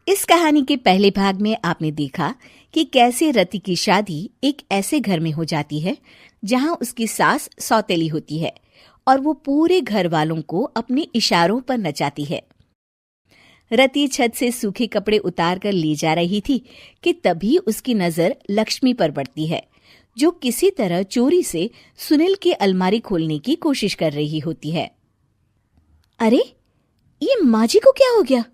इस कहानी के पहले भाग में आपने देखा कि कैसे रति की शादी एक ऐसे घर में हो जाती है जहां उसकी सास सौतेली होती है और वो पूरे घर वालों को अपने इशारों पर नचाती है। रति छत से सूखे कपड़े उतार कर ले जा रही थी कि तभी उसकी नजर लक्ष्मी पर पड़ती है, जो किसी तरह चोरी से सुनील की अलमारी खोलने की कोशिश कर रही होती है। अरे, ये माँ जी को क्या हो गया?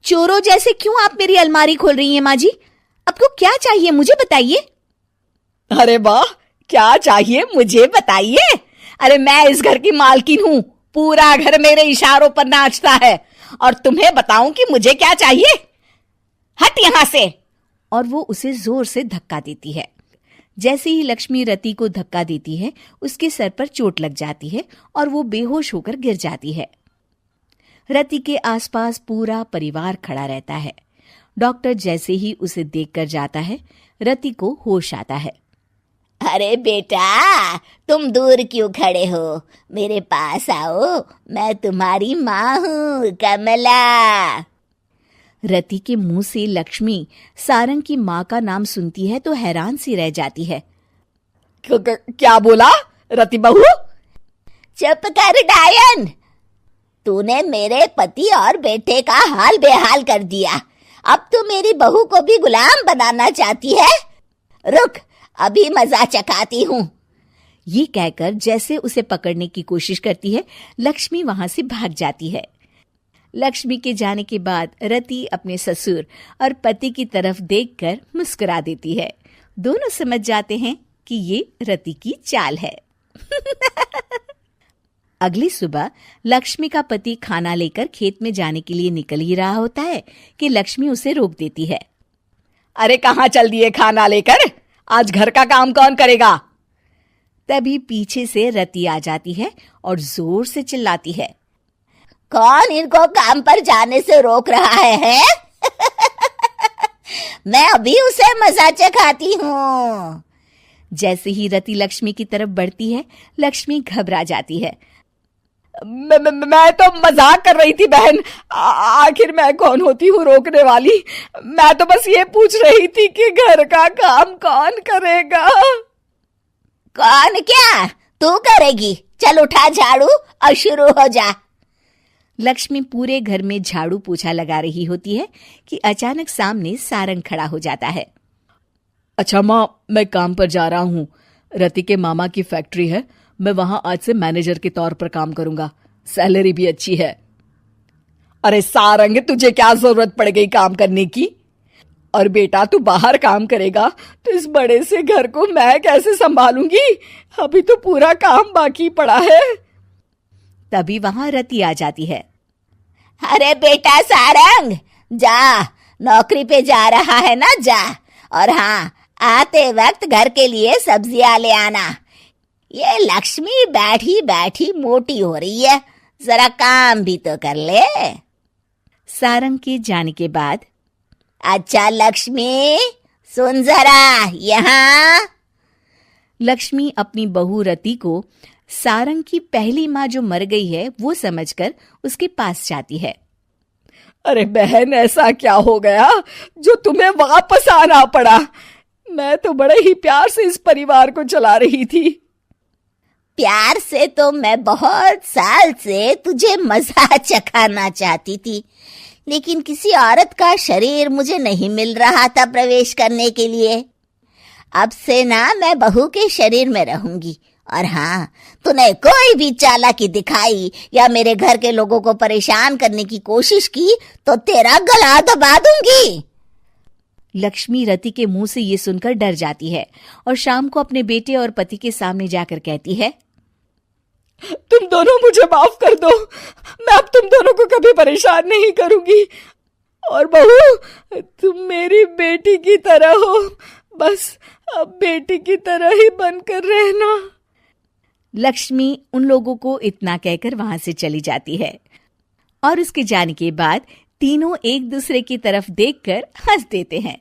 चोरों जैसे क्यों आप मेरी अलमारी खोल रही हैं माँ जी? आपको क्या चाहिए मुझे बताइए। अरे वाह, क्या चाहिए मुझे बताइए। अरे मैं इस घर की मालकिन हूँ, पूरा घर मेरे इशारों पर नाचता है और तुम्हें बताऊं कि मुझे क्या चाहिए? हट यहाँ से। और वो उसे जोर से धक्का देती है। जैसे ही लक्ष्मी रति को धक्का देती है, उसके सर पर चोट लग जाती है और वो बेहोश होकर गिर जाती है। रति के आसपास पूरा परिवार खड़ा रहता है। डॉक्टर जैसे ही उसे देखकर जाता है, रति को होश आता है। अरे बेटा, तुम दूर क्यों खड़े हो? मेरे पास आओ, मैं तुम्हारी माँ हूँ, कमला। रति के मुंह से लक्ष्मी सारंग की माँ का नाम सुनती है तो हैरान सी रह जाती है। क्या बोला रति बहू? चुप कर डायन, तूने मेरे पति और बेटे का हाल बेहाल कर दिया। अब तू मेरी बहू को भी गुलाम बनाना चाहती है? रुक, अभी मजा चखाती हूँ। ये कहकर जैसे उसे पकड़ने की कोशिश करती है, लक्ष्मी वहां से भाग जाती है। लक्ष्मी के जाने के बाद रति अपने ससुर और पति की तरफ देखकर मुस्कुरा देती है। दोनों समझ जाते हैं कि ये रति की चाल है। अगली सुबह लक्ष्मी का पति खाना लेकर खेत में जाने के लिए निकल ही रहा होता है कि लक्ष्मी उसे रोक देती है। अरे कहाँ चल दिए खाना लेकर? आज घर का काम कौन करेगा? तभी पीछे से रति आ जाती है और जोर से चिल्लाती है। कौन इनको काम पर जाने से रोक रहा है? मैं अभी उसे मजा चखाती हूँ। जैसे ही रति लक्ष्मी की तरफ बढ़ती है, लक्ष्मी घबरा जाती है। मैं तो मजाक कर रही थी बहन। आखिर मैं कौन होती हूँ रोकने वाली? मैं तो बस ये पूछ रही थी कि घर का काम कौन करेगा। कौन क्या? तू करेगी। चल उठा झाड़ू और शुरू हो जा। लक्ष्मी पूरे घर में झाड़ू पोछा लगा रही होती है कि अचानक सामने सारंग खड़ा हो जाता है। अच्छा माँ, मैं काम पर जा रहा हूँ। रति के मामा की फैक्ट्री है, मैं वहां आज से मैनेजर के तौर पर काम करूंगा। सैलरी भी अच्छी है। अरे सारंग, तुझे क्या जरूरत पड़ गई काम करने की? और बेटा, तू बाहर काम करेगा तो इस बड़े से घर को मैं कैसे संभालूंगी? अभी तो पूरा काम बाकी पड़ा है। तभी वहां रति आ जाती है। अरे बेटा सारंग, जा, नौकरी पे जा रहा है ना, जा। और हाँ, आते वक्त घर के लिए सब्जियां ले आना। ये लक्ष्मी बैठी बैठी मोटी हो रही है, जरा काम भी तो कर ले। सारंग के जाने के बाद, अच्छा लक्ष्मी, सुन जरा यहाँ। लक्ष्मी अपनी बहू रति को सारंग की पहली माँ जो मर गई है वो समझकर उसके पास जाती है। अरे बहन, ऐसा क्या हो गया जो तुम्हें वापस आना पड़ा? मैं तो बड़े ही प्यार से इस परिवार को चला रही थी। प्यार से तो मैं बहुत साल से तुझे मजा चखाना चाहती थी, लेकिन किसी औरत का शरीर मुझे नहीं मिल रहा था प्रवेश करने के लिए। अब से ना मैं बहू के शरीर में रहूंगी। और हाँ, तूने कोई भी चालाकी दिखाई या मेरे घर के लोगों को परेशान करने की कोशिश की तो तेरा गला दबा दूंगी। लक्ष्मी रति के मुंह से ये सुनकर डर जाती है और शाम को अपने बेटे और पति के सामने जाकर कहती है, तुम दोनों मुझे माफ कर दो। मैं अब तुम दोनों को कभी परेशान नहीं करूंगी। और बहू, तुम मेरी बेटी की तरह हो, बस अब बेटी की तरह ही बनकर रहना। लक्ष्मी उन लोगों को इतना कहकर वहां से चली जाती है और उसके जाने के बाद तीनों एक दूसरे की तरफ देखकर हंस देते हैं।